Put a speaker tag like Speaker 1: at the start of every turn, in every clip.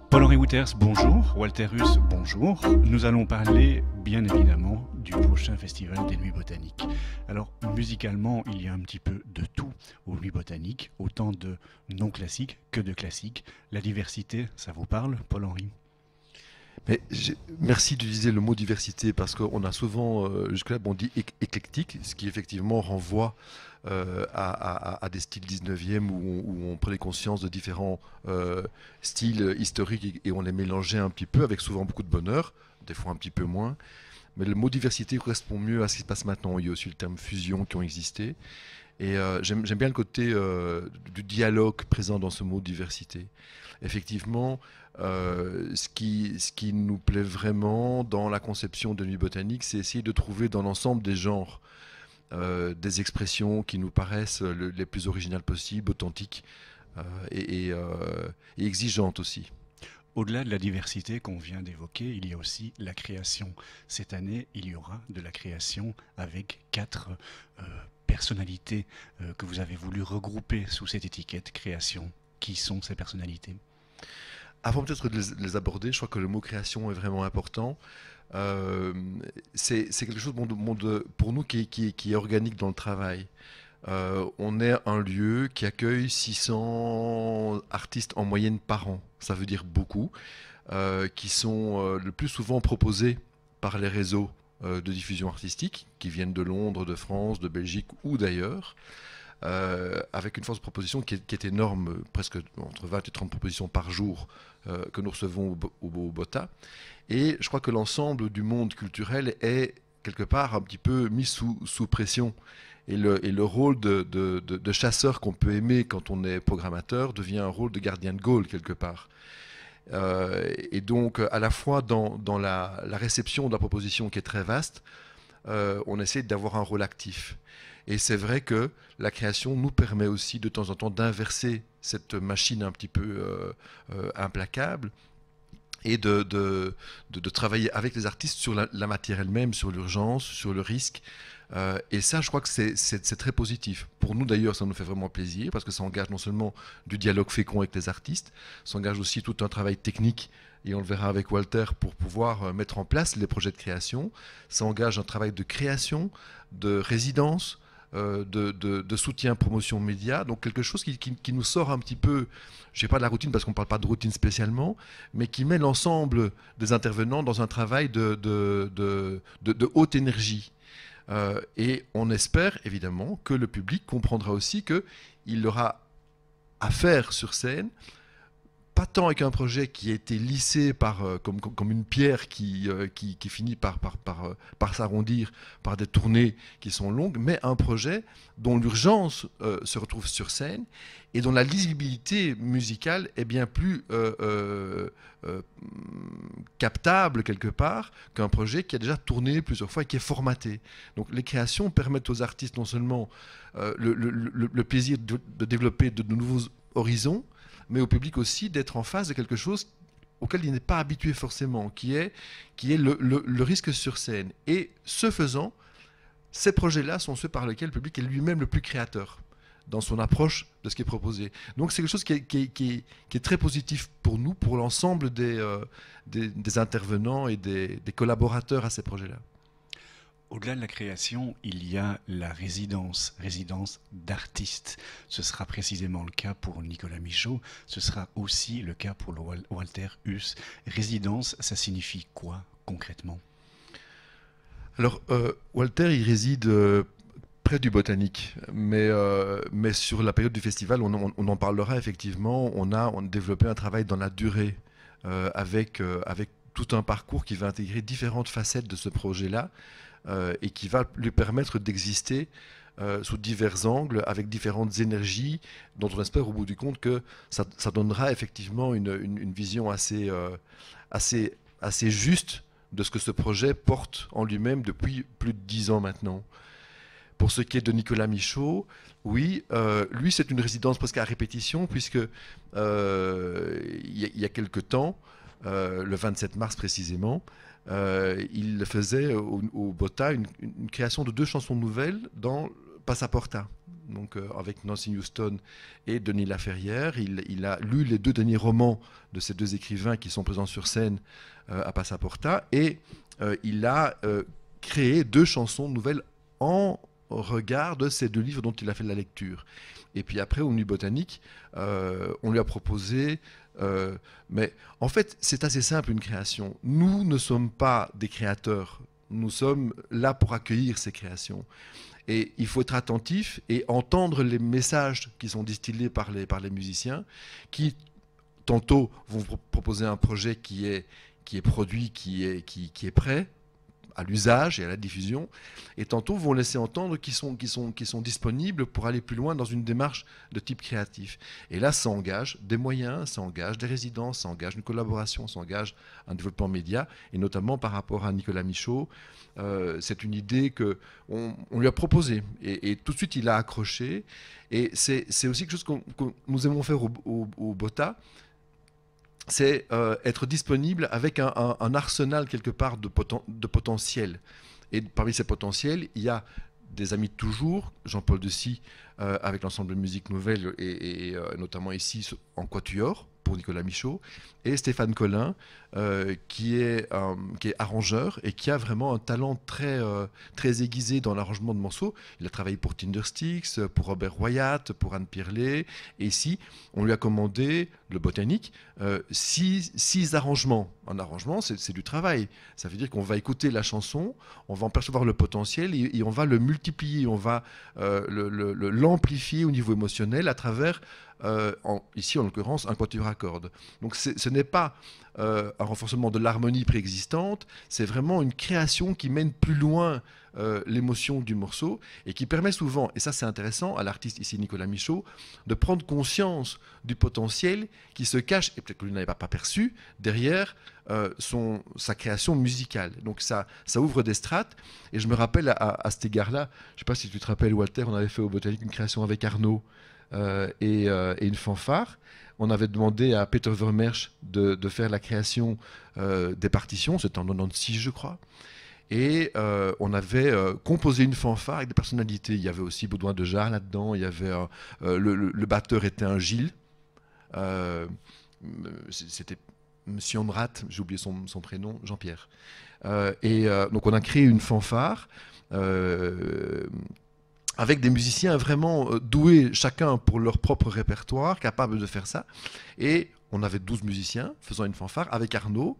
Speaker 1: Paul-Henri Wouters, bonjour. Walter Huss, bonjour. Nous allons parler, bien évidemment, du prochain festival des Nuits Botaniques. Alors, musicalement, il y a un petit peu de tout aux Nuits Botaniques, autant de non-classiques que de classiques. La diversité, ça vous parle, Paul-Henri?
Speaker 2: Merci d'utiliser le mot diversité parce qu'on a souvent, jusque-là, on dit éclectique, ce qui effectivement renvoie à des styles 19e où on prenait conscience de différents styles historiques et on les mélangeait un petit peu avec souvent beaucoup de bonheur, des fois un petit peu moins. Mais le mot diversité correspond mieux à ce qui se passe maintenant. Il y a aussi le terme fusion qui ont existé. Et j'aime bien le côté du dialogue présent dans ce mot diversité. Effectivement, ce qui nous plaît vraiment dans la conception de Nuit Botanique, c'est essayer de trouver dans l'ensemble des genres des expressions qui nous paraissent les plus originales possibles, authentiques et exigeantes aussi.
Speaker 1: Au-delà de la diversité qu'on vient d'évoquer, il y a aussi la création. Cette année, il y aura de la création avec 4 personnalités que vous avez voulu regrouper sous cette étiquette création. Qui sont ces personnalités?
Speaker 2: Avant peut-être de les aborder, je crois que le mot création est vraiment important. C'est quelque chose pour nous qui est organique dans le travail. On est un lieu qui accueille 600 artistes en moyenne par an. Ça veut dire beaucoup, qui sont le plus souvent proposés par les réseaux de diffusion artistique, qui viennent de Londres, de France, de Belgique ou d'ailleurs. Avec une force de proposition qui est énorme, presque entre 20 et 30 propositions par jour que nous recevons au BOTA. Et je crois que l'ensemble du monde culturel est quelque part un petit peu mis sous pression. Et le rôle de chasseur qu'on peut aimer quand on est programmateur devient un rôle de gardien de Gaulle quelque part. Et donc à la fois dans la réception de la proposition qui est très vaste, on essaie d'avoir un rôle actif. Et c'est vrai que la création nous permet aussi de temps en temps d'inverser cette machine un petit peu implacable et de travailler avec les artistes sur la matière elle-même, sur l'urgence, sur le risque. Et ça, je crois que c'est très positif. Pour nous d'ailleurs, ça nous fait vraiment plaisir parce que ça engage non seulement du dialogue fécond avec les artistes, ça engage aussi tout un travail technique, et on le verra avec Walter, pour pouvoir mettre en place les projets de création. Ça engage un travail de création, de résidence, de soutien, promotion média, donc quelque chose qui nous sort un petit peu, je ne sais pas de la routine parce qu'on ne parle pas de routine spécialement, mais qui met l'ensemble des intervenants dans un travail de haute énergie. Et on espère évidemment que le public comprendra aussi qu'il aura à faire sur scène, pas tant avec un projet qui a été lissé comme une pierre qui finit par s'arrondir par des tournées qui sont longues, mais un projet dont l'urgence se retrouve sur scène et dont la lisibilité musicale est bien plus captable quelque part qu'un projet qui a déjà tourné plusieurs fois et qui est formaté. Donc les créations permettent aux artistes non seulement le plaisir de développer de nouveaux horizons, mais au public aussi d'être en face de quelque chose auquel il n'est pas habitué forcément, qui est le risque sur scène. Et ce faisant, ces projets-là sont ceux par lesquels le public est lui-même le plus créateur dans son approche de ce qui est proposé. Donc c'est quelque chose qui est très positif pour nous, pour l'ensemble des intervenants et des collaborateurs à ces projets-là.
Speaker 1: Au-delà de la création, il y a la résidence d'artistes. Ce sera précisément le cas pour Nicolas Michaud, ce sera aussi le cas pour Walter Huss. Résidence, ça signifie quoi concrètement?
Speaker 2: Alors, Walter, il réside près du Botanique, mais sur la période du festival, on en parlera effectivement. On a développé un travail dans la durée avec tout un parcours qui va intégrer différentes facettes de ce projet-là. Et qui va lui permettre d'exister sous divers angles, avec différentes énergies, dont on espère au bout du compte que ça donnera effectivement une vision assez juste de ce que ce projet porte en lui-même depuis plus de 10 ans maintenant. Pour ce qui est de Nicolas Michaud, oui, lui c'est une résidence presque à répétition, puisque il y a quelque temps, le 27 mars précisément, il faisait au BOTA une création de 2 chansons nouvelles dans Passaporta, donc avec Nancy Houston et Denis Laferrière. Il a lu les 2 derniers romans de ces 2 écrivains qui sont présents sur scène à Passaporta, et il a créé 2 chansons nouvelles en regard de ces 2 livres dont il a fait la lecture. Et puis après, au Nuits Botaniques, on lui a proposé... mais en fait, c'est assez simple, une création. Nous ne sommes pas des créateurs. Nous sommes là pour accueillir ces créations. Et il faut être attentif et entendre les messages qui sont distillés par les musiciens, qui tantôt vont proposer un projet qui est produit, qui est prêt à l'usage et à la diffusion, et tantôt vont laisser entendre qui sont disponibles pour aller plus loin dans une démarche de type créatif. Et là, ça engage des moyens, ça engage des résidences, ça engage une collaboration, ça engage un développement média, et notamment par rapport à Nicolas Michaud, c'est une idée qu'on lui a proposée, et tout de suite il a accroché, et c'est aussi quelque chose que nous aimons faire au BOTA, c'est être disponible avec un arsenal quelque part de potentiel. Et parmi ces potentiels, il y a des amis de toujours, Jean-Paul Dessy avec l'ensemble de musique nouvelle et notamment ici en quatuor pour Nicolas Michaud, et Stéphane Collin qui est arrangeur et qui a vraiment un talent très aiguisé dans l'arrangement de morceaux. Il a travaillé pour Tindersticks, pour Robert Wyatt, pour Anne Pirlet, et ici on lui a commandé le Botanique 6 arrangements. Un arrangement, c'est du travail. Ça veut dire qu'on va écouter la chanson, on va en percevoir le potentiel et on va le multiplier, on va l'amplifier au niveau émotionnel à travers ici en l'occurrence un quatuor à cordes. Donc ce n'est pas un renforcement de l'harmonie préexistante, c'est vraiment une création qui mène plus loin l'émotion du morceau et qui permet souvent, et ça c'est intéressant, à l'artiste ici Nicolas Michaud, de prendre conscience du potentiel qui se cache, et peut-être que lui n'avait pas perçu, derrière sa création musicale. Donc ça ouvre des strates, et je me rappelle à cet égard-là, je ne sais pas si tu te rappelles Walter, on avait fait au Botanique une création avec Arnaud, et une fanfare. On avait demandé à Peter Vermersch de faire la création des partitions, c'était en 96 je crois, et on avait composé une fanfare avec des personnalités. Il y avait aussi Baudouin de Jarre là-dedans, il y avait le batteur était un Gilles, c'était Monsieur Andrat, j'ai oublié son prénom, Jean-Pierre. Donc on a créé une fanfare avec des musiciens vraiment doués, chacun pour leur propre répertoire, capables de faire ça. Et on avait 12 musiciens faisant une fanfare avec Arnaud.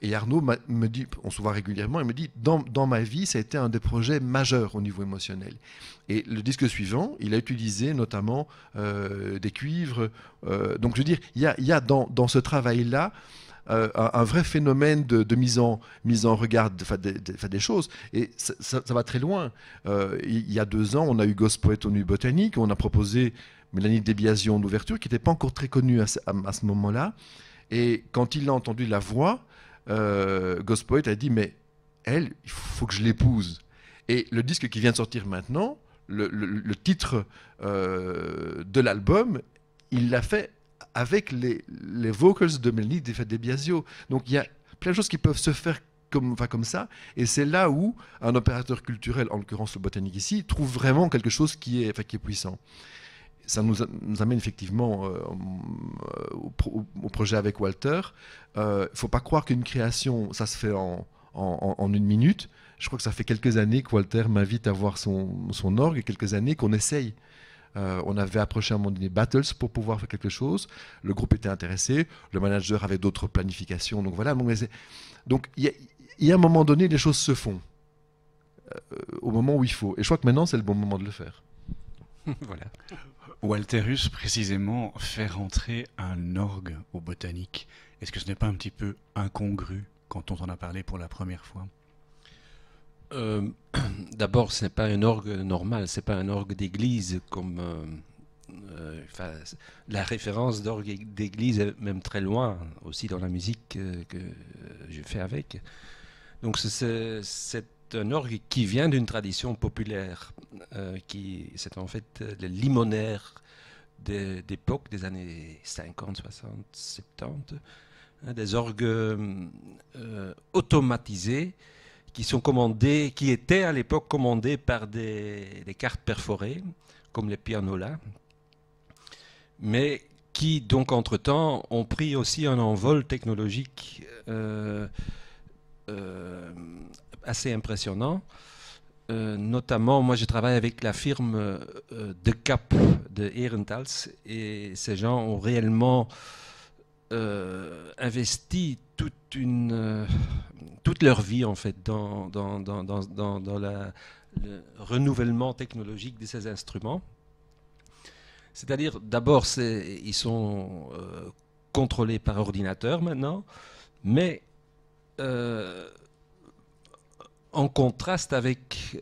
Speaker 2: Et Arnaud me dit, on se voit régulièrement, il me dit, dans ma vie, ça a été un des projets majeurs au niveau émotionnel. Et le disque suivant, il a utilisé notamment des cuivres. Donc je veux dire, il y a dans ce travail-là, un vrai phénomène de mise en regard des choses. Et ça va très loin. Il y a 2 ans, on a eu Gospoet au Nuits Botaniques, on a proposé Mélanie Debiasio en ouverture, qui n'était pas encore très connue à ce moment-là. Et quand il a entendu la voix, Gospoet a dit, mais elle, il faut que je l'épouse. Et le disque qui vient de sortir maintenant, le titre de l'album, il l'a fait avec les vocals de Mélanie Debiasio. Donc il y a plein de choses qui peuvent se faire comme ça, et c'est là où un opérateur culturel, en l'occurrence le Botanique ici, trouve vraiment quelque chose qui est puissant. Ça nous amène effectivement au projet avec Walter. Il ne faut pas croire qu'une création, ça se fait en 1 minute. Je crois que ça fait quelques années que Walter m'invite à voir son orgue, et quelques années qu'on essaye. On avait approché à un moment donné Battles pour pouvoir faire quelque chose. Le groupe était intéressé, le manager avait d'autres planifications. Donc voilà. Donc il y a un moment donné, les choses se font au moment où il faut. Et je crois que maintenant, c'est le bon moment de le faire.
Speaker 1: Voilà. Walterus, précisément, fait rentrer un orgue au Botanique. Est-ce que ce n'est pas un petit peu incongru quand on en a parlé pour la première fois ?
Speaker 3: D'abord, ce n'est pas un orgue normal, ce n'est pas un orgue d'église comme la référence d'orgue d'église est même très loin aussi dans la musique que je fais avec. Donc c'est un orgue qui vient d'une tradition populaire, c'est en fait le limonaire d'époque des années 50, 60, 70, des orgues automatisés qui sont commandées, qui étaient à l'époque commandées par des cartes perforées, comme les pianolas, mais qui donc entre-temps ont pris aussi un envol technologique assez impressionnant. Notamment, moi je travaille avec la firme De Cap de Herentals, et ces gens ont réellement investi toute leur vie en fait dans le renouvellement technologique de ces instruments. C'est-à-dire, d'abord, ils sont contrôlés par ordinateur maintenant, mais en contraste avec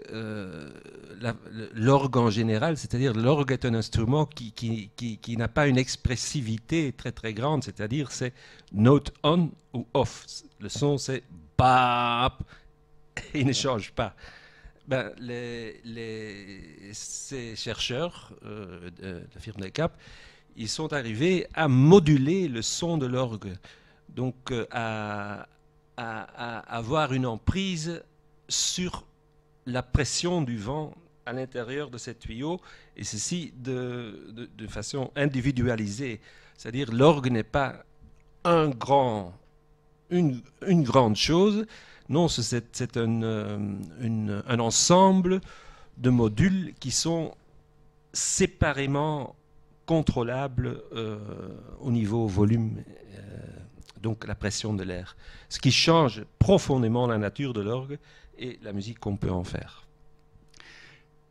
Speaker 3: l'orgue en général, c'est-à-dire l'orgue est un instrument qui n'a pas une expressivité très très grande, c'est-à-dire c'est note on ou off. Le son c'est bap, il ne change pas. Ben, ces chercheurs de la firme De Cap, ils sont arrivés à moduler le son de l'orgue, donc à avoir une emprise sur la pression du vent à l'intérieur de ces tuyaux, et ceci de façon individualisée. C'est-à-dire l'orgue n'est pas une grande chose, non, c'est un ensemble de modules qui sont séparément contrôlables au niveau volume, donc la pression de l'air. Ce qui change profondément la nature de l'orgue et la musique qu'on peut en faire.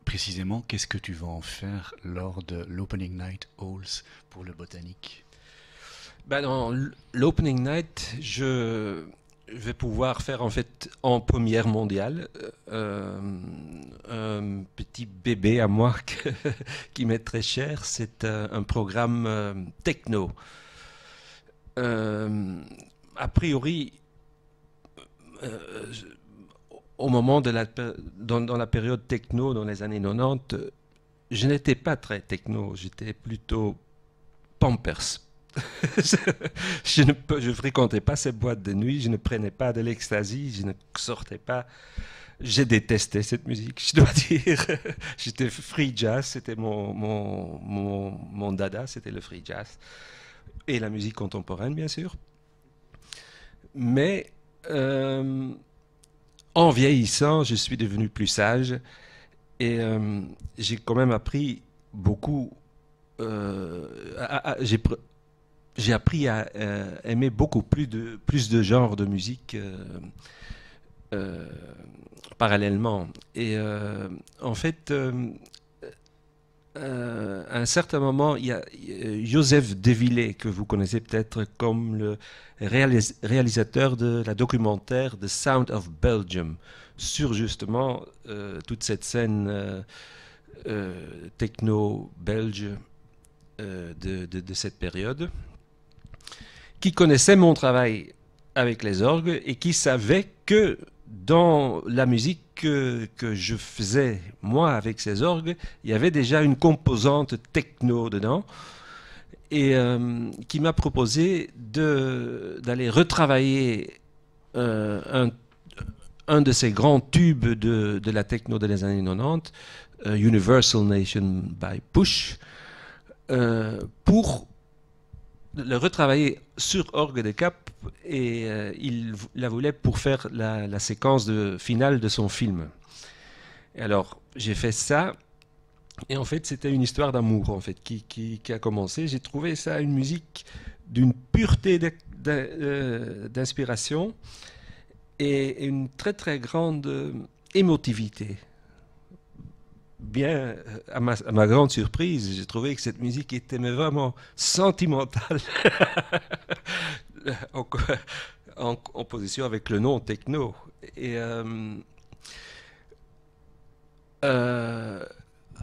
Speaker 1: Précisément, qu'est-ce que tu vas en faire lors de l'Opening Night Halls pour le Botanique?
Speaker 3: Ben, dans l'Opening Night, je vais pouvoir faire en fait en première mondiale un petit bébé à moi qui m'est très cher. C'est un programme techno. A priori, au moment dans la période techno, dans les années 90, je n'étais pas très techno, j'étais plutôt Pampers. Je ne fréquentais pas ces boîtes de nuit, je ne prenais pas de l'ecstasy, je ne sortais pas. J'ai détesté cette musique, je dois dire. J'étais free jazz, c'était mon dada, c'était le free jazz. Et la musique contemporaine, bien sûr. Mais en vieillissant, je suis devenu plus sage et j'ai quand même appris beaucoup. J'ai appris à aimer beaucoup plus de genres de musique parallèlement. Et en fait, à un certain moment, il y a Joseph Devillé, que vous connaissez peut-être comme le réalisateur de la documentaire The Sound of Belgium, sur justement toute cette scène techno-belge de cette période, qui connaissait mon travail avec les orgues et qui savait que dans la musique que je faisais, moi, avec ces orgues, il y avait déjà une composante techno dedans, et qui m'a proposé d'aller retravailler un de ces grands tubes de la techno des années 90, Universal Nation by Push, pour le retravailler sur orgue de Cap, et il la voulait pour faire la séquence finale de son film. Et alors j'ai fait ça, et en fait c'était une histoire d'amour en fait qui a commencé. J'ai trouvé ça une musique d'une pureté d'inspiration et une très très grande émotivité. Bien, à ma grande surprise, j'ai trouvé que cette musique était vraiment sentimentale en position avec le nom techno. Et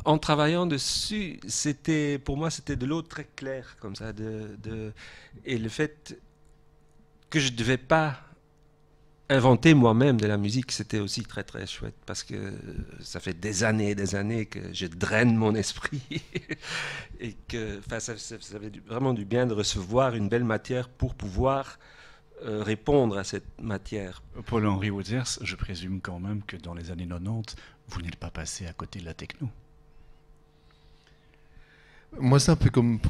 Speaker 3: en travaillant dessus, pour moi c'était de l'eau très claire comme ça, et le fait que je ne devais pas inventer moi-même de la musique, c'était aussi très très chouette, parce que ça fait des années que je draine mon esprit et que ça fait vraiment du bien de recevoir une belle matière pour pouvoir répondre à cette matière.
Speaker 1: Paul-Henri Wouters, je présume quand même que dans les années 90, vous n'êtes pas passé à côté de la techno.
Speaker 2: Moi, c'est un peu comme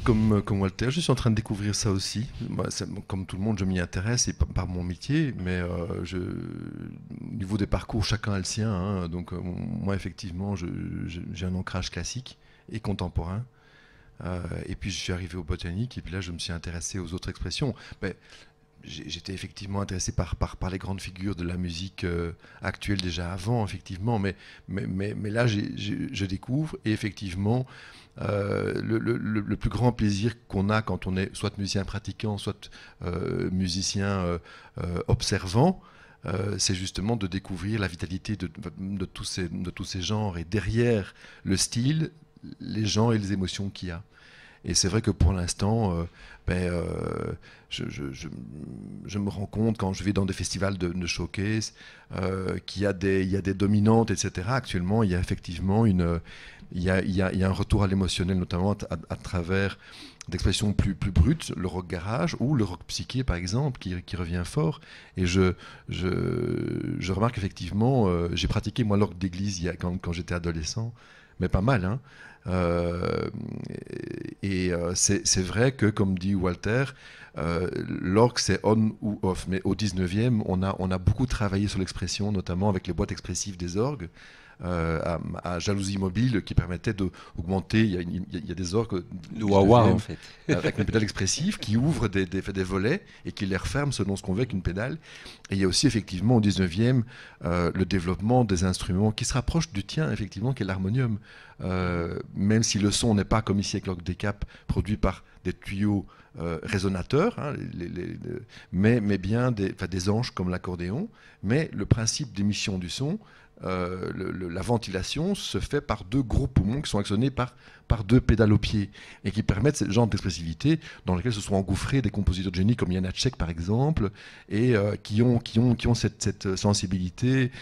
Speaker 2: Walter. Je suis en train de découvrir ça aussi. Moi, comme tout le monde, je m'y intéresse et par mon métier. Mais au niveau des parcours, chacun a le sien. Hein. Donc, moi, effectivement, j'ai un ancrage classique et contemporain. Et puis, je suis arrivé au botanique. Et puis là, je me suis intéressé aux autres expressions. Mais j'étais effectivement intéressé par les grandes figures de la musique actuelle déjà avant, effectivement. Mais là, je découvre. Et effectivement... le plus grand plaisir qu'on a quand on est soit musicien pratiquant, soit musicien observant, c'est justement de découvrir la vitalité de tous ces genres et derrière le style, les gens et les émotions qu'il y a. Et c'est vrai que pour l'instant, je me rends compte quand je vais dans des festivals de showcase qu'il y a des dominantes, etc. Actuellement, il y a effectivement il y a un retour à l'émotionnel, notamment à travers d'expressions plus brutes, le rock garage ou le rock psyché, par exemple, qui revient fort. Et je remarque effectivement, j'ai pratiqué moi l'orgue d'église quand j'étais adolescent, mais pas mal, hein. C'est vrai que, comme dit Walter, l'orgue c'est on ou off, mais au 19e, on a beaucoup travaillé sur l'expression, notamment avec les boîtes expressives des orgues. À jalousie mobile qui permettait d'augmenter. Il y a des orgues
Speaker 3: le wah-wah en fait,
Speaker 2: avec une pédale expressive qui ouvre des volets et qui les referme selon ce qu'on veut avec une pédale. Et il y a aussi effectivement au 19e le développement des instruments qui se rapprochent du tien, effectivement, qui est l'harmonium. Même si le son n'est pas comme ici avec l'orgue des Caps, produit par des tuyaux résonateurs, hein, mais bien des anges comme l'accordéon. Mais le principe d'émission du son, la ventilation se fait par deux gros poumons qui sont actionnés par deux pédales au pied et qui permettent ce genre d'expressivité dans lequel se sont engouffrés des compositeurs de génie comme Janacek par exemple et qui ont cette sensibilité,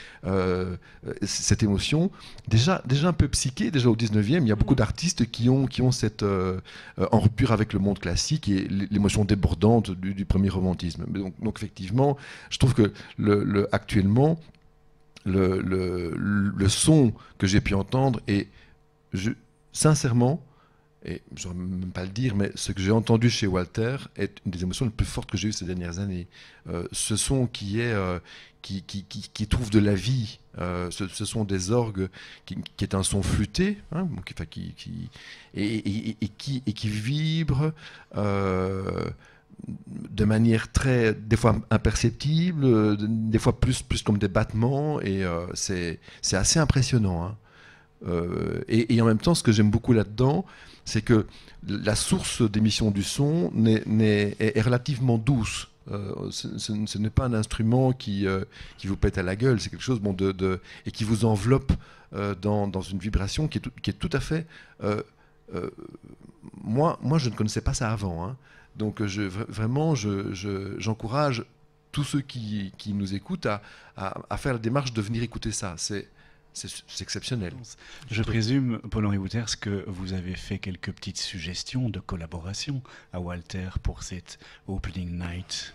Speaker 2: cette émotion déjà un peu psyché. Déjà au 19e, il y a beaucoup d'artistes qui ont cette en rupture avec le monde classique et l'émotion débordante du premier romantisme. Donc effectivement, je trouve que actuellement le son que j'ai pu entendre et sincèrement, et je ne saurais même pas le dire, mais ce que j'ai entendu chez Walter est une des émotions les plus fortes que j'ai eues ces dernières années. Ce son qui trouve de la vie, ce sont des orgues qui est un son flûté, hein, et qui vibre de manière des fois imperceptible, des fois plus comme des battements, et c'est assez impressionnant, hein. Et en même temps, ce que j'aime beaucoup là-dedans, c'est que la source d'émission du son est relativement douce. Ce n'est pas un instrument qui vous pète à la gueule, c'est quelque chose et qui vous enveloppe dans une vibration qui est tout à fait... moi, je ne connaissais pas ça avant, hein. Donc vraiment, j'encourage tous ceux qui nous écoutent à faire la démarche de venir écouter ça. C'est exceptionnel.
Speaker 1: Je présume, Paul-Henri Wouters, que vous avez fait quelques petites suggestions de collaboration à Walter pour cette Opening Night.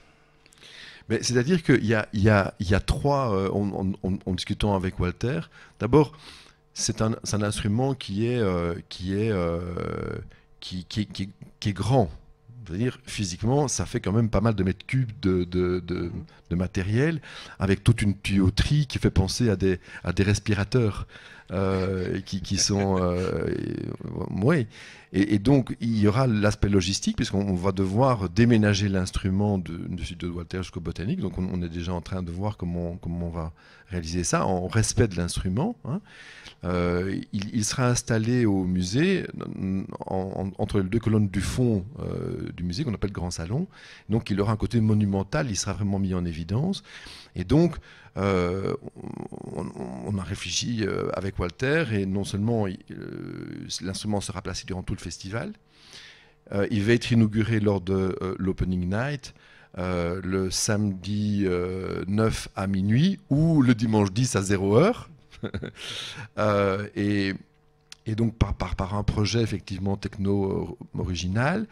Speaker 2: Mais c'est-à-dire qu'il y a trois, en discutant avec Walter, d'abord, c'est un instrument qui est grand. C'est-à-dire, physiquement, ça fait quand même pas mal de mètres cubes de matériel, avec toute une tuyauterie qui fait penser à des respirateurs qui sont... oui. Et donc, il y aura l'aspect logistique, puisqu'on va devoir déménager l'instrument du sud de Walter jusqu'au Botanique. Donc, on est déjà en train de voir comment on va réaliser ça, en respect de l'instrument, hein. Il sera installé au musée, entre les deux colonnes du fond du musée, qu'on appelle Grand Salon. Donc, il aura un côté monumental, il sera vraiment mis en évidence. Et donc, on a réfléchi avec Walter, et non seulement l'instrument sera placé durant tout le festival, il va être inauguré lors de l'Opening Night, le samedi 9 à minuit ou le dimanche 10 à 0h. Et donc par un projet effectivement techno original,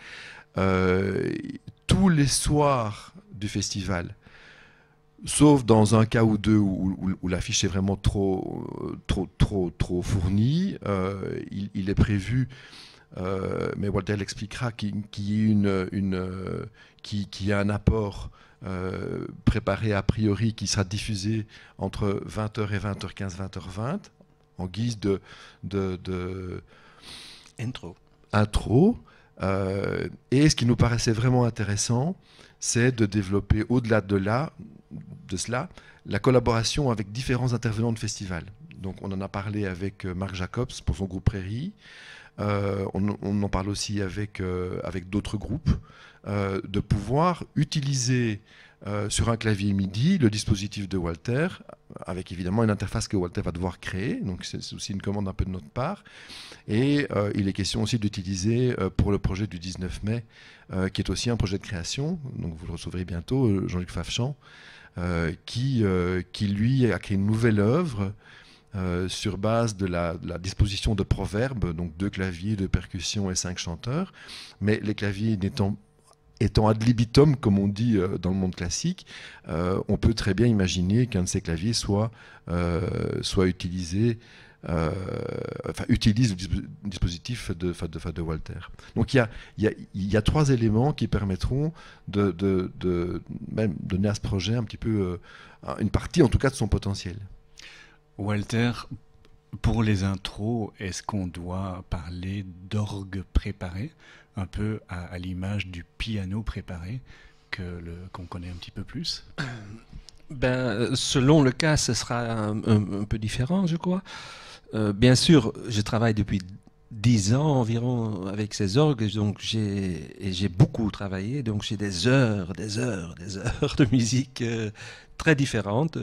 Speaker 2: tous les soirs du festival. Sauf dans un cas ou deux où l'affiche est vraiment trop fournie, il est prévu, mais Walter l'expliquera, qu'il y a un apport préparé a priori qui sera diffusé entre 20h et 20h15, 20h20 en guise de intro. Et ce qui nous paraissait vraiment intéressant, c'est de développer au-delà de cela la collaboration avec différents intervenants de festival. Donc on en a parlé avec Marc Jacobs pour son groupe Prairie. On en parle aussi avec d'autres groupes, de pouvoir utiliser sur un clavier MIDI le dispositif de Walter, avec évidemment une interface que Walter va devoir créer, donc c'est aussi une commande un peu de notre part. Et il est question aussi d'utiliser pour le projet du 19 mai, qui est aussi un projet de création, donc vous le recevrez bientôt, Jean-Luc Favchamp, qui lui a créé une nouvelle œuvre sur base de la disposition de proverbes, donc 2 claviers, 2 percussions et 5 chanteurs, mais les claviers étant ad libitum, comme on dit dans le monde classique, on peut très bien imaginer qu'un de ces claviers utilise le dispositif de Walter. Donc il y a 3 éléments qui permettront de même donner à ce projet un petit peu une partie, en tout cas, de son potentiel.
Speaker 1: Walter, pour les intros, est-ce qu'on doit parler d'orgue préparé, un peu à l'image du piano préparé qu'on connaît un petit peu plus?
Speaker 3: Selon le cas, ce sera un peu différent, je crois. Bien sûr, je travaille depuis 10 ans environ avec ces orgues, donc j'ai beaucoup travaillé, donc j'ai des heures de musique très différentes.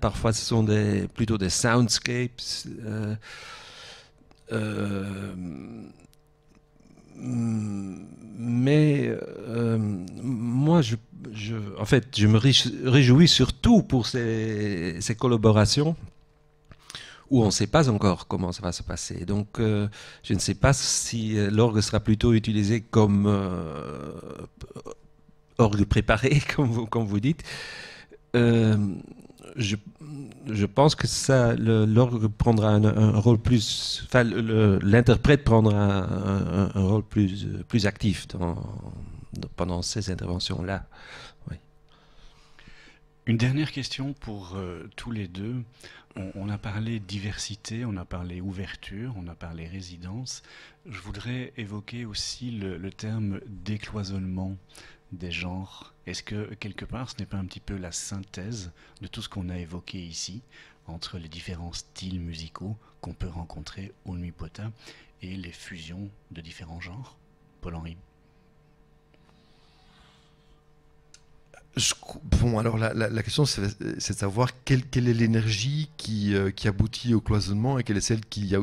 Speaker 3: Parfois, ce sont plutôt des soundscapes. Mais moi, en fait, je me réjouis surtout pour ces collaborations où on ne sait pas encore comment ça va se passer. Donc, je ne sais pas si l'orgue sera plutôt utilisé comme orgue préparé, comme vous dites. Je pense que l'orgue prendra un rôle plus... Enfin, l'interprète prendra un rôle plus actif pendant ces interventions-là. Oui.
Speaker 1: Une dernière question pour tous les deux. On a parlé diversité, on a parlé ouverture, on a parlé résidence. Je voudrais évoquer aussi le terme décloisonnement des genres. Est-ce que, quelque part, ce n'est pas un petit peu la synthèse de tout ce qu'on a évoqué ici, entre les différents styles musicaux qu'on peut rencontrer au Nuit Potin et les fusions de différents genres? Paul-Henri.
Speaker 2: Bon, alors la question, c'est de savoir quelle est l'énergie qui aboutit au cloisonnement et quelle est celle qui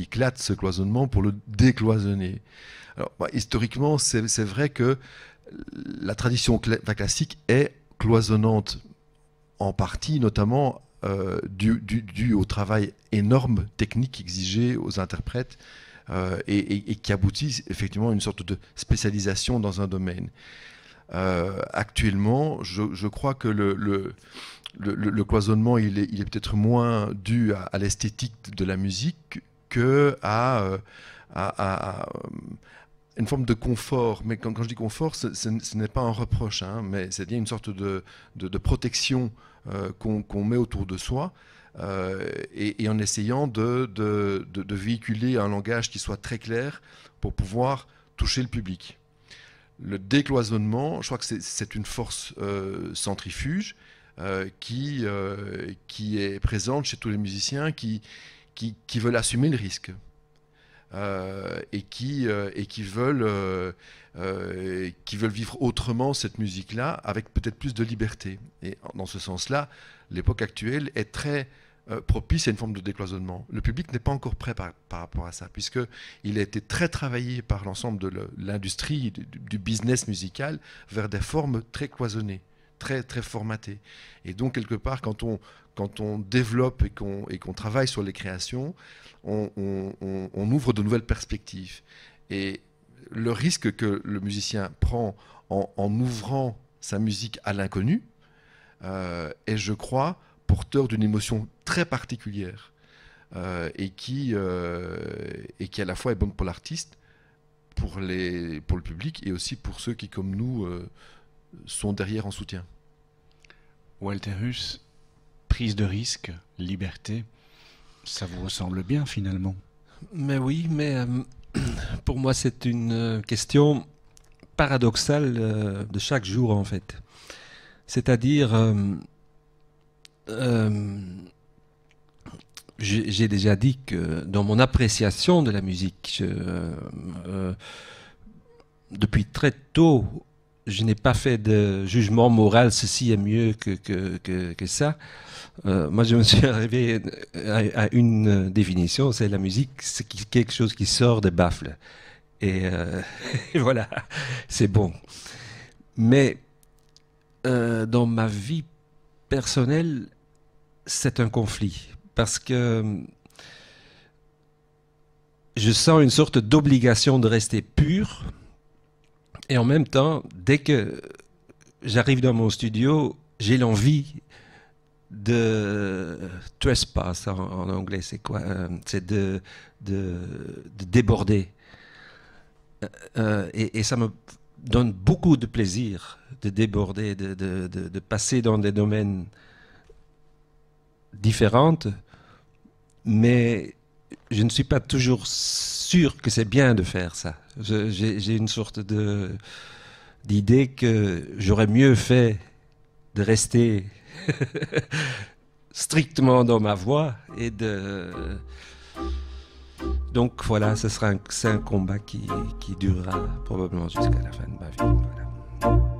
Speaker 2: éclate ce cloisonnement pour le décloisonner. Alors, historiquement, c'est vrai que la tradition classique est cloisonnante en partie, notamment dû au travail énorme technique exigé aux interprètes et qui aboutit effectivement à une sorte de spécialisation dans un domaine. Actuellement, je crois que le cloisonnement il est peut-être moins dû à l'esthétique de la musique que à une forme de confort. Mais quand je dis confort, ce n'est pas un reproche, hein, mais c'est-à-dire une sorte de protection qu'on met autour de soi et en essayant de véhiculer un langage qui soit très clair pour pouvoir toucher le public. Le décloisonnement, je crois que c'est une force centrifuge qui est présente chez tous les musiciens qui veulent assumer le risque et qui veulent vivre autrement cette musique-là avec peut-être plus de liberté. Et dans ce sens-là, l'époque actuelle est très propice à une forme de décloisonnement. Le public n'est pas encore prêt par rapport à ça, puisqu'il a été très travaillé par l'ensemble de l'industrie, du business musical, vers des formes très cloisonnées, très, très formatées. Et donc, quelque part, quand on développe et qu'on travaille sur les créations, on ouvre de nouvelles perspectives. Et le risque que le musicien prend en ouvrant sa musique à l'inconnu est, je crois, porteur d'une émotion très particulière et qui à la fois est bonne pour l'artiste, pour le public et aussi pour ceux qui, comme nous, sont derrière en soutien.
Speaker 1: Walter Huss, prise de risque, liberté, ça vous ressemble bien finalement?
Speaker 3: Mais oui, mais pour moi c'est une question paradoxale de chaque jour en fait. C'est-à-dire, j'ai déjà dit que dans mon appréciation de la musique, depuis très tôt, je n'ai pas fait de jugement moral, ceci est mieux que ça. Moi, je me suis arrivé à une définition, c'est la musique, c'est quelque chose qui sort des baffles. Et voilà, c'est bon. Mais dans ma vie personnelle, c'est un conflit. Parce que je sens une sorte d'obligation de rester pur. Et en même temps, dès que j'arrive dans mon studio, j'ai l'envie de trespass en anglais, c'est quoi? C'est de déborder. Et ça me donne beaucoup de plaisir de déborder, de passer dans des domaines différents, mais je ne suis pas toujours sûr que c'est bien de faire ça. J'ai une sorte d'idée que j'aurais mieux fait de rester strictement dans ma voie et donc voilà, c'est un combat qui durera probablement jusqu'à la fin de ma vie. Voilà.